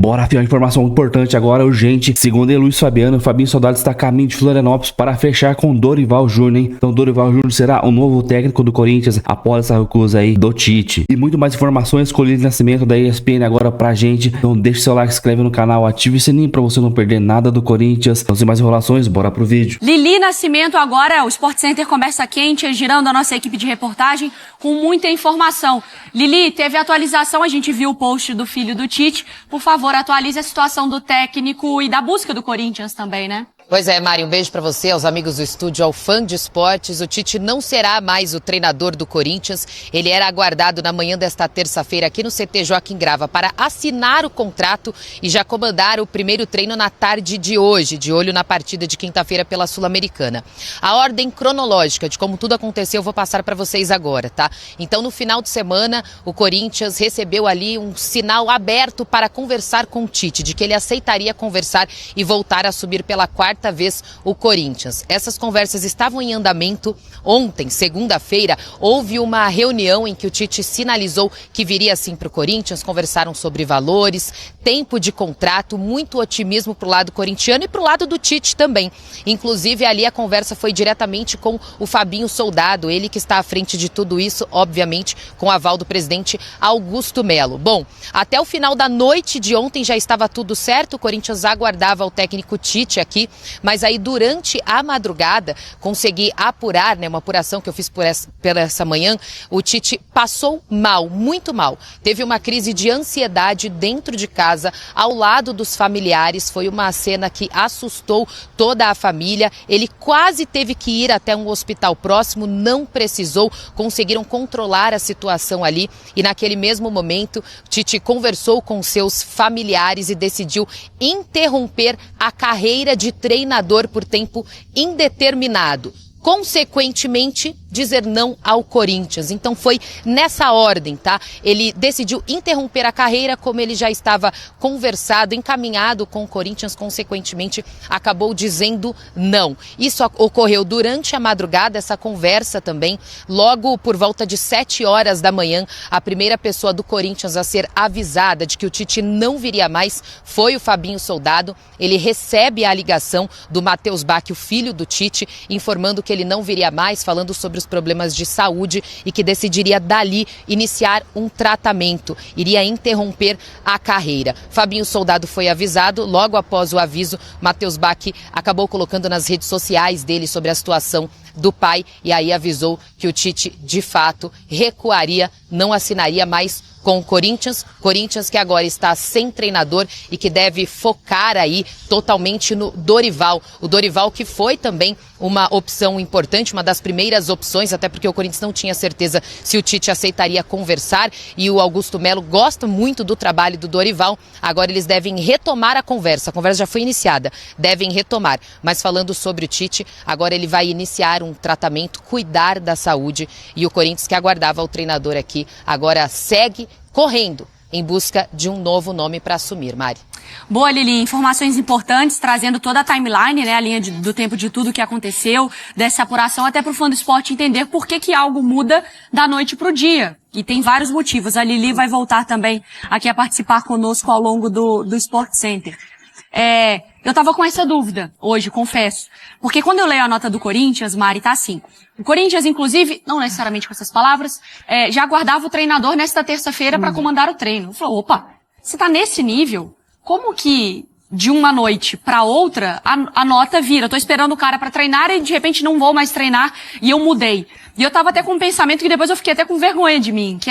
Bora, filho, uma informação importante agora, urgente. Segundo Luiz Fabiano, o Fabinho Soldado está a caminho de Florianópolis para fechar com Dorival Júnior, hein? Então Dorival Júnior será o novo técnico do Corinthians após essa recusa aí do Tite. E muito mais informações com o Lili Nascimento da ESPN agora pra gente. Então deixa seu like, se inscreve no canal, ative o sininho pra você não perder nada do Corinthians. Então sem mais enrolações, bora pro vídeo. Lili Nascimento agora, o Sport Center começa quente, girando a nossa equipe de reportagem com muita informação. Lili, teve atualização, a gente viu o post do filho do Tite. Por favor, atualize a situação do técnico e da busca do Corinthians também, né? Pois é, Mari, um beijo pra você, aos amigos do estúdio, ao fã de esportes. O Tite não será mais o treinador do Corinthians. Ele era aguardado na manhã desta terça-feira aqui no CT Joaquim Grava para assinar o contrato e já comandar o primeiro treino na tarde de hoje, de olho na partida de quinta-feira pela Sul-Americana. A ordem cronológica de como tudo aconteceu eu vou passar para vocês agora, tá? Então, no final de semana, o Corinthians recebeu ali um sinal aberto para conversar com o Tite, de que ele aceitaria conversar e voltar a subir pela quarta vez o Corinthians. Essas conversas estavam em andamento. Ontem, segunda-feira, houve uma reunião em que o Tite sinalizou que viria sim para o Corinthians, conversaram sobre valores, tempo de contrato, muito otimismo para o lado corintiano e para o lado do Tite também. Inclusive, ali a conversa foi diretamente com o Fabinho Soldado, ele que está à frente de tudo isso, obviamente, com o aval do presidente Augusto Melo. Bom, até o final da noite de ontem já estava tudo certo, o Corinthians aguardava o técnico Tite aqui, mas aí durante a madrugada consegui apurar, né, uma apuração que eu fiz por essa manhã, o Tite passou mal, muito mal. Teve uma crise de ansiedade dentro de casa, ao lado dos familiares, foi uma cena que assustou toda a família. Ele quase teve que ir até um hospital próximo, não precisou, conseguiram controlar a situação ali e naquele mesmo momento o Tite conversou com seus familiares e decidiu interromper a carreira de treinador por tempo indeterminado. Consequentemente, dizer não ao Corinthians. Então foi nessa ordem, tá? Ele decidiu interromper a carreira, como ele já estava conversado, encaminhado com o Corinthians, consequentemente acabou dizendo não. Isso ocorreu durante a madrugada, essa conversa também, logo por volta de 7 horas da manhã, a primeira pessoa do Corinthians a ser avisada de que o Tite não viria mais foi o Fabinho Soldado. Ele recebe a ligação do Matheus Bac, o filho do Tite, informando que ele não viria mais, falando sobre os problemas de saúde e que decidiria dali iniciar um tratamento, iria interromper a carreira. Fabinho Soldado foi avisado, logo após o aviso, Matheus Bac acabou colocando nas redes sociais dele sobre a situação do pai e aí avisou que o Tite, de fato, recuaria, não assinaria mais com o Corinthians que agora está sem treinador e que deve focar aí totalmente no Dorival. O Dorival que foi também uma opção importante, uma das primeiras opções, até porque o Corinthians não tinha certeza se o Tite aceitaria conversar e o Augusto Melo gosta muito do trabalho do Dorival. Agora eles devem retomar a conversa já foi iniciada, devem retomar. Mas falando sobre o Tite, agora ele vai iniciar um tratamento, cuidar da saúde e o Corinthians que aguardava o treinador aqui, agora segue correndo em busca de um novo nome para assumir, Mari. Boa, Lili, informações importantes, trazendo toda a timeline, né, a linha do tempo de tudo que aconteceu, dessa apuração, até para o fã do esporte entender por que algo muda da noite para o dia. E tem vários motivos. A Lili vai voltar também aqui a participar conosco ao longo do Sport Center. Eu tava com essa dúvida hoje, confesso. Porque quando eu leio a nota do Corinthians, Mari, tá assim. O Corinthians, inclusive, não necessariamente com essas palavras, já aguardava o treinador nesta terça-feira para comandar o treino. Falou, opa, você tá nesse nível? Como que de uma noite para outra a nota vira? Eu tô esperando o cara para treinar e de repente não vou mais treinar e eu mudei. E eu tava até com um pensamento que depois eu fiquei até com vergonha de mim, que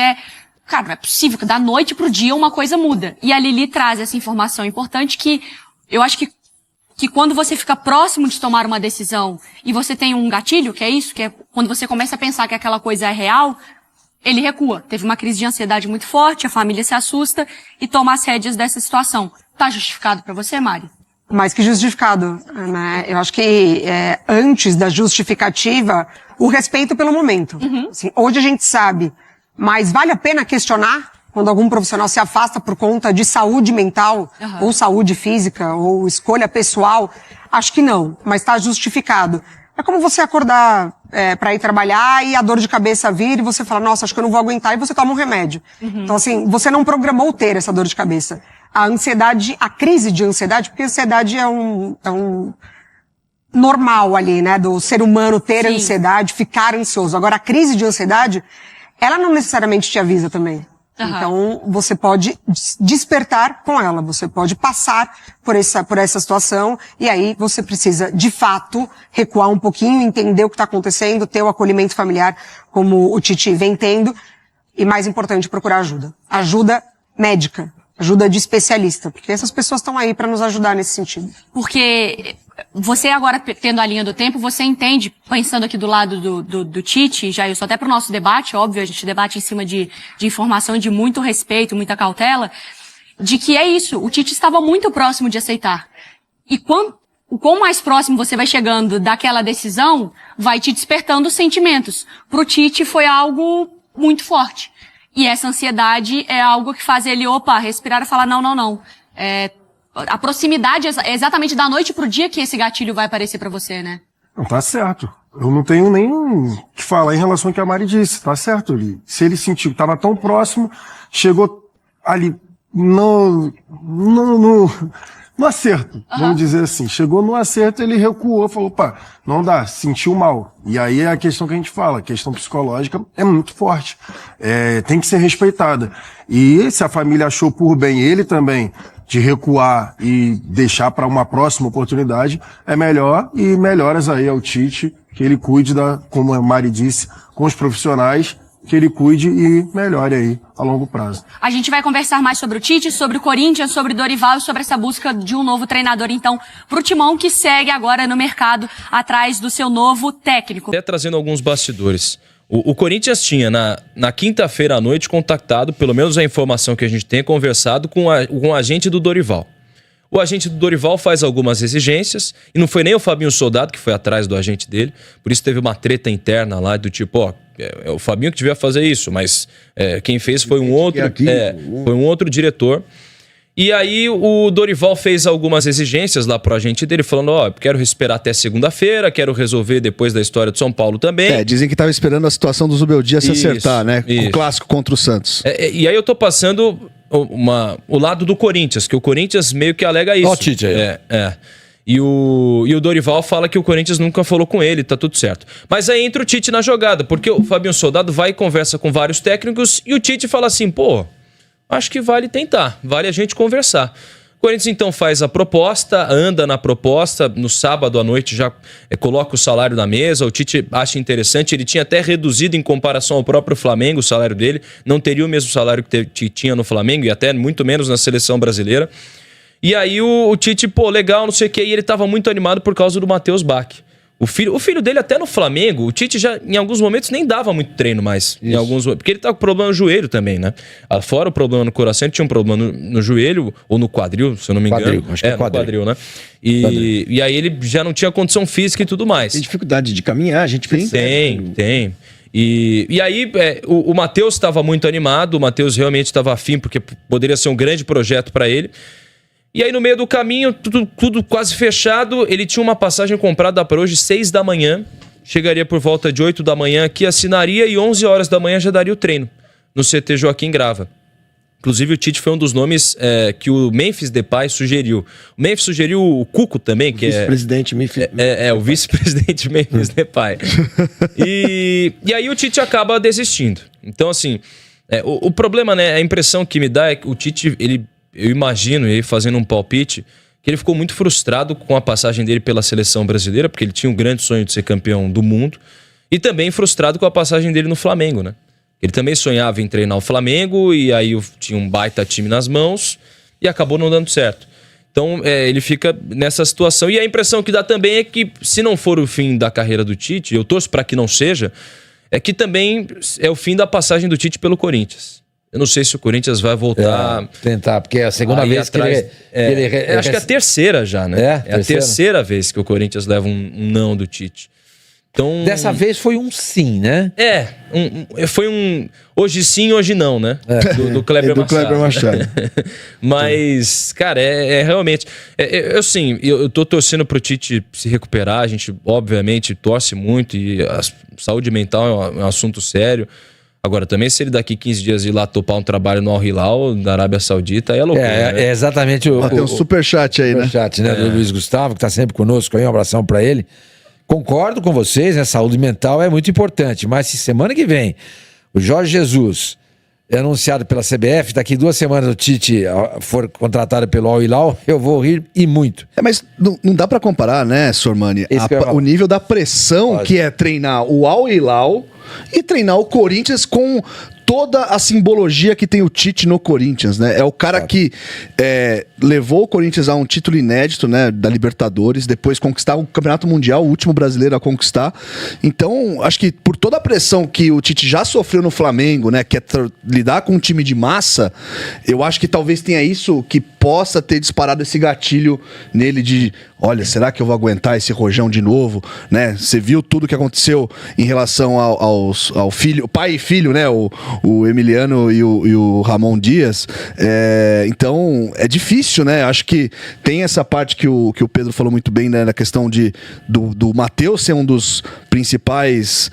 cara, não é possível que da noite pro dia uma coisa muda. E a Lili traz essa informação importante que eu acho que quando você fica próximo de tomar uma decisão e você tem um gatilho, que é isso, que é quando você começa a pensar que aquela coisa é real, ele recua. Teve uma crise de ansiedade muito forte, a família se assusta e toma as rédeas dessa situação. Tá justificado pra você, Mari? Mais que justificado, né? Eu acho que antes da justificativa, o respeito pelo momento. Assim, hoje a gente sabe, mas vale a pena questionar quando algum profissional se afasta por conta de saúde mental, ou saúde física, ou escolha pessoal? Acho que não, mas está justificado. É como você acordar para ir trabalhar e a dor de cabeça vir e você fala, nossa, acho que eu não vou aguentar, e você toma um remédio. Então, assim, você não programou ter essa dor de cabeça. a ansiedade, a crise de ansiedade, porque a ansiedade é um normal ali, né, do ser humano ter Sim. ansiedade, ficar ansioso. Agora, a crise de ansiedade, ela não necessariamente te avisa também. Aham. Então, você pode despertar com ela, você pode passar por essa situação, e aí você precisa, de fato, recuar um pouquinho, entender o que está acontecendo, ter o acolhimento familiar, como o Titi vem tendo, e mais importante, procurar ajuda. Ajuda médica, ajuda de especialista, porque essas pessoas estão aí para nos ajudar nesse sentido. Porque você agora, tendo a linha do tempo, você entende, pensando aqui do lado do Tite, já isso até pro nosso debate, óbvio, a gente debate em cima de informação de muito respeito, muita cautela, de que é isso, o Tite estava muito próximo de aceitar. E o quão mais próximo você vai chegando daquela decisão, vai te despertando sentimentos. Pro Tite foi algo muito forte. E essa ansiedade é algo que faz ele, respirar e falar, não. A proximidade é exatamente da noite pro dia que esse gatilho vai aparecer pra você, né? Não, tá certo. Eu não tenho nem o que falar em relação ao que a Mari disse. Tá certo ali. Se ele sentiu que tava tão próximo, chegou ali no acerto, vamos dizer assim. Chegou no acerto, ele recuou, falou, não dá, sentiu mal. E aí é a questão que a gente fala, a questão psicológica é muito forte. Tem que ser respeitada. E se a família achou por bem ele também de recuar e deixar para uma próxima oportunidade, é melhor, e melhoras aí ao Tite, que ele cuide como a Mari disse, com os profissionais, que ele cuide e melhore aí a longo prazo. A gente vai conversar mais sobre o Tite, sobre o Corinthians, sobre o Dorival e sobre essa busca de um novo treinador, então, pro Timão, que segue agora no mercado atrás do seu novo técnico. Até trazendo alguns bastidores. O Corinthians tinha, na quinta-feira à noite, contactado, pelo menos a informação que a gente tem, conversado com o agente do Dorival. O agente do Dorival faz algumas exigências, e não foi nem o Fabinho Soldado que foi atrás do agente dele, por isso teve uma treta interna lá, do tipo, é o Fabinho que devia fazer isso, mas quem fez foi um outro diretor. E aí o Dorival fez algumas exigências lá pro agente dele, falando, quero esperar até segunda-feira, quero resolver depois da história do São Paulo também. Dizem que tava esperando a situação do Zubeldia se acertar, né? Isso. O clássico contra o Santos. E aí eu tô passando o lado do Corinthians, que o Corinthians meio que alega isso. Ó o Tite aí. E o Dorival fala que o Corinthians nunca falou com ele, tá tudo certo. Mas aí entra o Tite na jogada, porque o Fabinho Soldado vai e conversa com vários técnicos, e o Tite fala assim, acho que vale tentar, vale a gente conversar. O Corinthians então faz a proposta, anda na proposta, no sábado à noite já coloca o salário na mesa, o Tite acha interessante, ele tinha até reduzido em comparação ao próprio Flamengo o salário dele, não teria o mesmo salário que tinha no Flamengo e até muito menos na seleção brasileira. E aí o Tite, legal, não sei o que, e ele estava muito animado por causa do Matheus Bach. O filho dele até no Flamengo, o Tite já em alguns momentos nem dava muito treino mais. Porque ele tava com problema no joelho também, né? Fora o problema no coração, ele tinha um problema no joelho ou no quadril, se eu não me engano. Acho que é no quadril, né? E aí ele já não tinha condição física e tudo mais. Tem dificuldade de caminhar, a gente percebe. Tem. E aí o Matheus estava muito animado, o Matheus realmente estava afim, porque poderia ser um grande projeto para ele. E aí no meio do caminho, tudo quase fechado, ele tinha uma passagem comprada para hoje, 6 da manhã, chegaria por volta de 8 da manhã aqui, assinaria e 11 horas da manhã já daria o treino no CT Joaquim Grava. Inclusive o Tite foi um dos nomes que o Memphis Depay sugeriu. O Memphis sugeriu o Cuco também, que vice-presidente Memphis. O vice-presidente Memphis Depay. E aí o Tite acaba desistindo. Então assim, o problema, né, a impressão que me dá é que o Tite, eu imagino, ele fazendo um palpite, que ele ficou muito frustrado com a passagem dele pela seleção brasileira, porque ele tinha um grande sonho de ser campeão do mundo, e também frustrado com a passagem dele no Flamengo, né? Ele também sonhava em treinar o Flamengo, e aí tinha um baita time nas mãos, e acabou não dando certo. Então ele fica nessa situação, e a impressão que dá também é que, se não for o fim da carreira do Tite, eu torço para que não seja, é que também é o fim da passagem do Tite pelo Corinthians. Eu não sei se o Corinthians vai voltar... tentar, porque é a segunda vez atrás, que ele... acho que é a terceira já, né? É a terceira? terceira vez que o Corinthians leva um não do Tite. Então, Dessa vez foi um sim, né? Foi um hoje sim, hoje não, né? Do Kleber Machado. Mas, cara, realmente... Eu tô torcendo pro Tite se recuperar, a gente obviamente torce muito, e a saúde mental é um assunto sério. Agora, também se ele daqui 15 dias ir lá topar um trabalho no Al Hilal, da Arábia Saudita, aí é loucura. né? É exatamente o. Tem um superchat aí, né? Superchat, né? Do Luiz Gustavo, que tá sempre conosco aí. Um abração pra ele. Concordo com vocês, né? Saúde mental é muito importante. Mas se semana que vem o Jorge Jesus é anunciado pela CBF, daqui 2 semanas o Tite for contratado pelo Al Hilal, eu vou rir e muito. Mas não dá pra comparar, né, Sormani? Esse que eu ia falar. O nível da pressão que é treinar o Al Hilal e treinar o Corinthians com toda a simbologia que tem o Tite no Corinthians, né? É o cara que levou o Corinthians a um título inédito, né, da Libertadores, depois conquistar o Campeonato Mundial, o último brasileiro a conquistar. Então, acho que por toda a pressão que o Tite já sofreu no Flamengo, né, que é lidar com um time de massa, eu acho que talvez tenha isso que possa ter disparado esse gatilho nele de, olha, será que eu vou aguentar esse rojão de novo, né? Você viu tudo que aconteceu em relação ao filho, pai e filho, né? O Emiliano e o Ramon Dias. Então, é difícil, né? Acho que tem essa parte que o Pedro falou muito bem, né? Na questão do Matheus ser um dos principais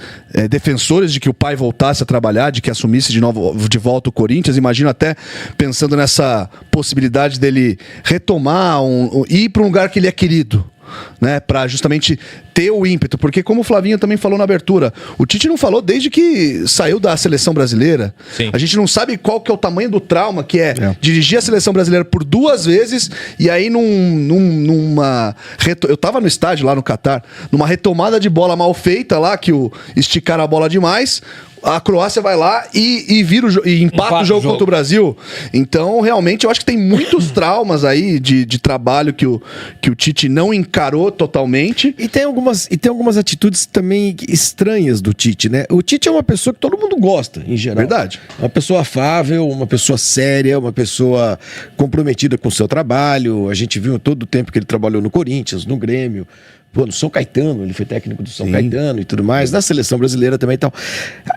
defensores de que o pai voltasse a trabalhar, de que assumisse de volta o Corinthians. Imagino até pensando nessa possibilidade dele retomar, ir para um lugar que ele é querido, né, para justamente ter o ímpeto, porque como o Flavinho também falou na abertura, o Tite não falou desde que saiu da seleção brasileira. Sim. A gente não sabe qual que é o tamanho do trauma que é dirigir a seleção brasileira por 2 vezes e aí eu tava no estádio lá no Catar, numa retomada de bola mal feita lá, que esticaram a bola demais, a Croácia vai lá e empata o jogo contra o Brasil. Então, realmente, eu acho que tem muitos traumas aí de trabalho que o Tite não encarou totalmente. E tem algumas atitudes também estranhas do Tite, né? O Tite é uma pessoa que todo mundo gosta, em geral. Verdade. Uma pessoa afável, uma pessoa séria, uma pessoa comprometida com o seu trabalho. A gente viu todo o tempo que ele trabalhou no Corinthians, no Grêmio. Pô, no São Caetano, ele foi técnico do São Caetano e tudo mais, na seleção brasileira também e tal.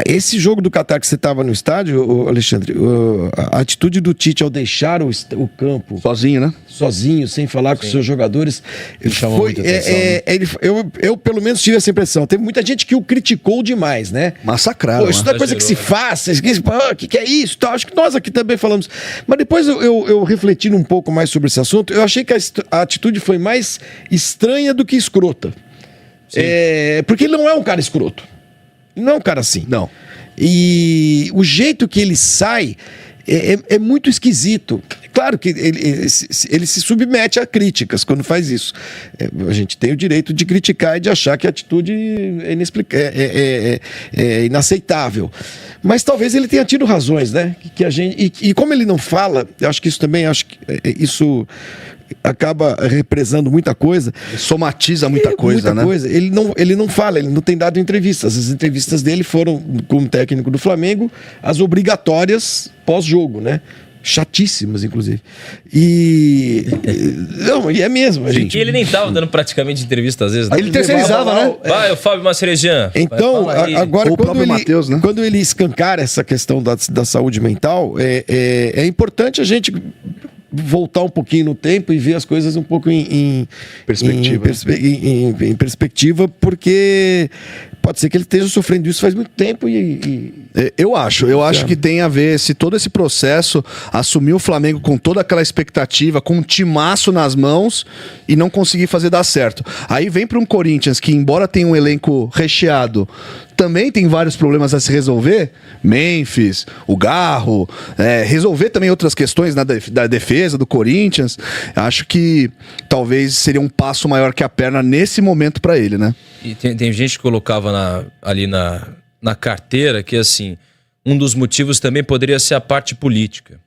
Esse jogo do Catar que você estava no estádio, Alexandre, a atitude do Tite ao deixar o campo sozinho, né? Sozinho, sem falar com os seus jogadores, chamou muita atenção, eu pelo menos tive essa impressão. Teve muita gente que o criticou demais, né? Massacraram. Pô, isso não é coisa que se faça, o que é isso? Então, acho que nós aqui também falamos. Mas depois eu refletindo um pouco mais sobre esse assunto, eu achei que a atitude foi mais estranha do que escrota. Porque ele não é um cara escroto. Ele não é um cara assim. Não. E o jeito que ele sai é muito esquisito. Claro que ele se submete a críticas quando faz isso. A gente tem o direito de criticar e de achar que a atitude é inaceitável. Mas talvez ele tenha tido razões, né? E como ele não fala, eu acho que isso também, isso acaba represando muita coisa. Somatiza muita coisa, né? Ele não fala, ele não tem dado entrevistas. As entrevistas dele foram, como técnico do Flamengo, as obrigatórias pós-jogo, né? Chatíssimas, inclusive. E é mesmo, gente. E ele nem tava dando praticamente entrevista às vezes. Né? Ele terceirizava, né? Vai, o Fábio Macerejan. Então, agora, Mateus, né? Quando ele escancara essa questão da saúde mental, é importante a gente voltar um pouquinho no tempo e ver as coisas um pouco em perspectiva, porque pode ser que ele esteja sofrendo isso faz muito tempo Eu acho que tem a ver todo esse processo, assumir o Flamengo com toda aquela expectativa, com um timaço nas mãos e não conseguir fazer dar certo. Aí vem para um Corinthians que, embora tenha um elenco recheado, também tem vários problemas a se resolver. Memphis, o Garro, resolver também outras questões da defesa do Corinthians. Acho que talvez seria um passo maior que a perna nesse momento para ele, né? E tem gente que colocava ali na carteira que, assim, um dos motivos também poderia ser a parte política.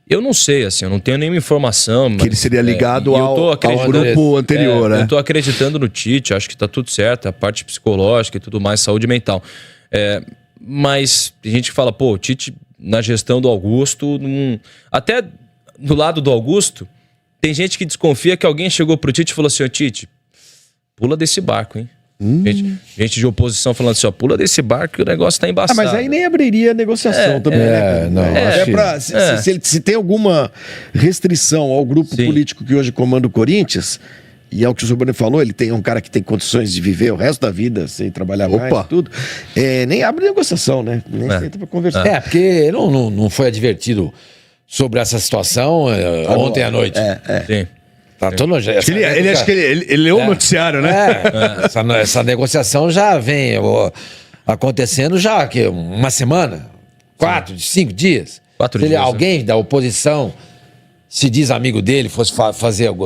Eu não sei, assim, eu não tenho nenhuma informação. Que ele seria ligado ao grupo anterior, né? Eu tô acreditando no Tite, acho que tá tudo certo, a parte psicológica e tudo mais, saúde mental. Mas tem gente que fala, pô, o Tite, na gestão do Augusto, até do lado do Augusto, tem gente que desconfia que alguém chegou pro Tite e falou assim, ô Tite, pula desse barco, hein? Gente de oposição falando assim, ó, pula desse barco que o negócio tá embaçado. Mas aí nem abriria a negociação também. Se tem alguma restrição ao grupo político que hoje comanda o Corinthians, e é o que o Sobani falou, ele tem um cara que tem condições de viver o resto da vida sem trabalhar mais e tudo, nem abre negociação, né? Nem senta pra conversar. Porque não foi advertido sobre essa situação ontem à noite. Sim. Tá todo Ele acho que ele leu o noticiário, né? Essa negociação já vem acontecendo já que uma semana, 5 dias. 4 Se dias. alguém da oposição se diz amigo dele, fosse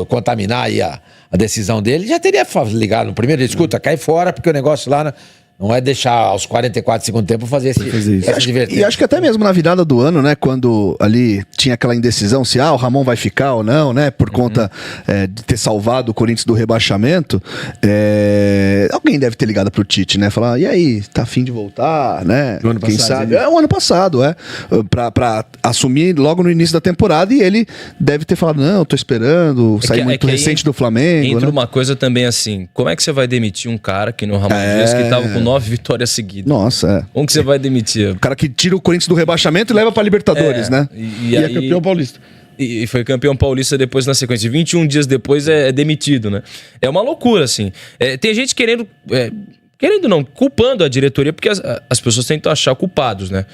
contaminar aí a decisão dele, já teria ligado no primeiro dia, escuta, cai fora, porque o negócio lá não é deixar aos 44 segundos tempo fazer essa divertência. E acho que até mesmo na virada do ano, né, quando ali tinha aquela indecisão se o Ramon vai ficar ou não, né, por conta de ter salvado o Corinthians do rebaixamento, alguém deve ter ligado pro Tite, né, falar, e aí, tá afim de voltar, né? Do ano Quem passado, sabe? O ano passado, pra assumir logo no início da temporada, e ele deve ter falado, não, tô esperando, sair muito recente do Flamengo. Entra né? uma coisa também assim, como é que você vai demitir um cara que no Ramon Dias que tava com 9 vitórias seguidas? Nossa, Como que você vai demitir? O cara que tira o Corinthians do rebaixamento e leva pra Libertadores, né? E é aí, campeão paulista. E foi campeão paulista depois na sequência. 21 dias depois é demitido, né? É uma loucura, assim. Tem gente querendo não, culpando a diretoria, porque as pessoas tentam achar culpados, né?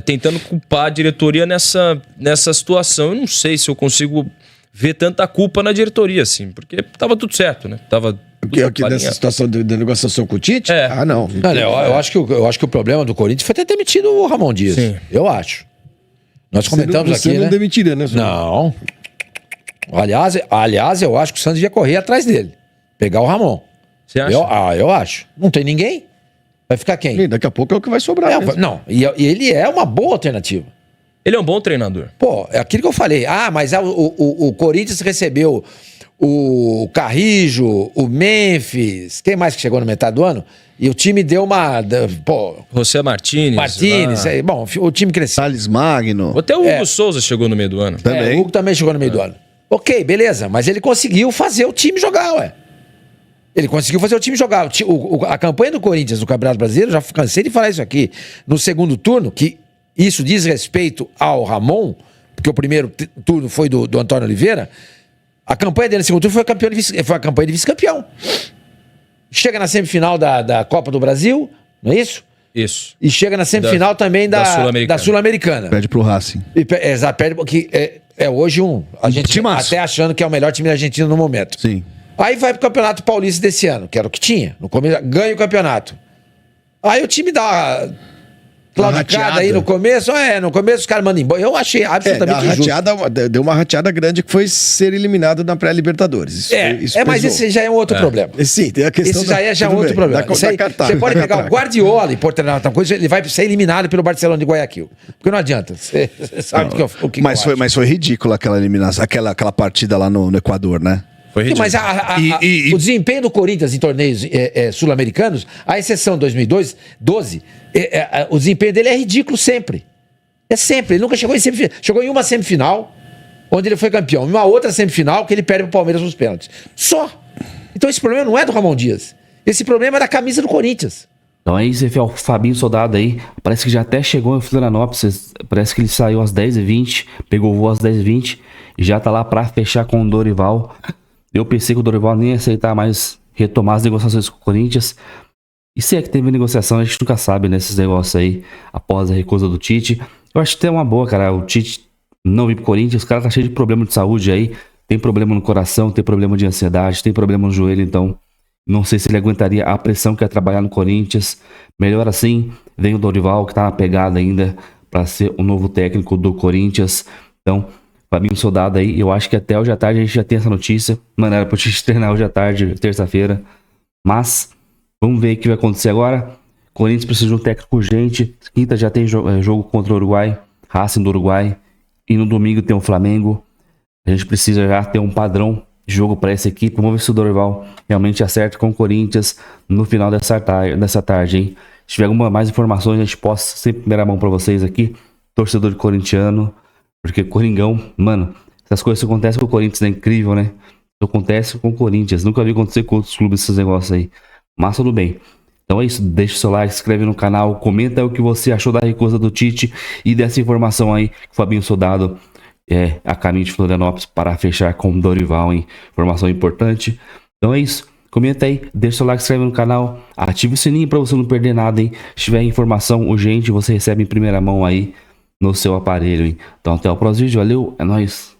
Tentando culpar a diretoria nessa situação. Eu não sei se eu consigo ver tanta culpa na diretoria, assim, porque tava tudo certo, né? Tava Aqui nessa situação da negociação com o Tite? Não. Olha, eu acho que o problema do Corinthians foi ter demitido o Ramon Dias. Sim. Eu acho. Nós comentamos você aqui, não né? demitiria, né? senhor? Não. Aliás, eu acho que o Santos ia correr atrás dele. Pegar o Ramon. Você acha? Eu acho. Não tem ninguém. Vai ficar quem? E daqui a pouco é o que vai sobrar. mesmo. Não, e ele é uma boa alternativa. Ele é um bom treinador. Pô, é aquilo que eu falei. Mas o Corinthians recebeu o Carrijo, o Memphis, quem mais que chegou na metade do ano? E o time deu uma... José Martínez. Bom, o time cresceu. Thales Magno. Até o Hugo Souza chegou no meio do ano. Também. O Hugo também chegou no meio do ano. Ok, beleza, mas ele conseguiu fazer o time jogar, ué. Ele conseguiu fazer o time jogar. A campanha do Corinthians no Campeonato Brasileiro, já cansei de falar isso aqui, no segundo turno, que isso diz respeito ao Ramon, porque o primeiro turno foi do Antônio Oliveira, a campanha dele no segundo turno foi a campanha de vice-campeão. Chega na semifinal da Copa do Brasil, não é isso? Isso. E chega na semifinal também da Sul-Americana. Perde pro Racing. Exato, perde porque hoje a gente timaço. até achando que é o melhor time da Argentina no momento. Sim. Aí vai pro Campeonato Paulista desse ano, que era o que tinha. No começo, ganha o campeonato. Aí o time dá claudicada aí no começo. No começo os caras mandam embora. Eu achei absolutamente injusto. Deu uma rateada grande que foi ser eliminado na pré-Libertadores. Mas esse já é um outro problema. Sim, tem a questão Esse já é um outro problema. Você pode pegar o Guardiola e pôr treinar outra coisa, ele vai ser eliminado pelo Barcelona de Guayaquil. Porque não adianta. Você sabe o que mas foi ridícula aquela eliminação, aquela partida lá no Equador, né? Mas o desempenho do Corinthians em torneios sul-americanos, à exceção de 2012, o desempenho dele é ridículo sempre. É sempre. Ele nunca chegou em semifinal. Chegou em uma semifinal, onde ele foi campeão. Em uma outra semifinal, que ele perde pro Palmeiras nos pênaltis. Só. Então esse problema não é do Ramon Dias. Esse problema é da camisa do Corinthians. Então aí você vê o Fabinho Soldado aí, parece que já até chegou em Florianópolis, parece que ele saiu às 10h20, pegou o voo às 10h20 e já tá lá pra fechar com o Dorival. Eu pensei que o Dorival nem ia aceitar mais retomar as negociações com o Corinthians. E se é que teve negociação, a gente nunca sabe nesses negócios aí, após a recusa do Tite. Eu acho que tem uma boa, cara, o Tite não vir pro Corinthians, o cara tá cheio de problema de saúde aí, tem problema no coração, tem problema de ansiedade, tem problema no joelho, então não sei se ele aguentaria a pressão que é trabalhar no Corinthians. Melhor assim, vem o Dorival, que tá na pegada ainda para ser o novo técnico do Corinthians. Então, Fabinho Soldado aí, eu acho que até hoje à tarde a gente já tem essa notícia. Mano, era pro Tite treinar hoje à tarde, terça-feira. Mas, vamos ver o que vai acontecer agora. Corinthians precisa de um técnico urgente. Quinta já tem jogo contra o Uruguai, Racing do Uruguai. E no domingo tem o Flamengo. A gente precisa já ter um padrão de jogo para essa equipe. Vamos ver se o Dorival realmente acerta com o Corinthians no final dessa tarde, hein? Se tiver alguma mais informações, a gente posta sempre em primeira mão para vocês aqui. Torcedor corintiano. Porque Coringão, mano, essas coisas que acontecem com o Corinthians é incrível, né? Isso acontece com o Corinthians. Nunca vi acontecer com outros clubes esses negócios aí. Mas tudo bem. Então é isso. Deixa o seu like, se inscreve no canal. Comenta o que você achou da recusa do Tite e dessa informação aí que o Fabinho Soldado a caminho de Florianópolis para fechar com o Dorival, hein? Informação importante. Então é isso. Comenta aí, deixa o like, se inscreve no canal, ative o sininho para você não perder nada, hein? Se tiver informação urgente, você recebe em primeira mão aí no seu aparelho, hein? Então até o próximo vídeo, valeu, é nóis!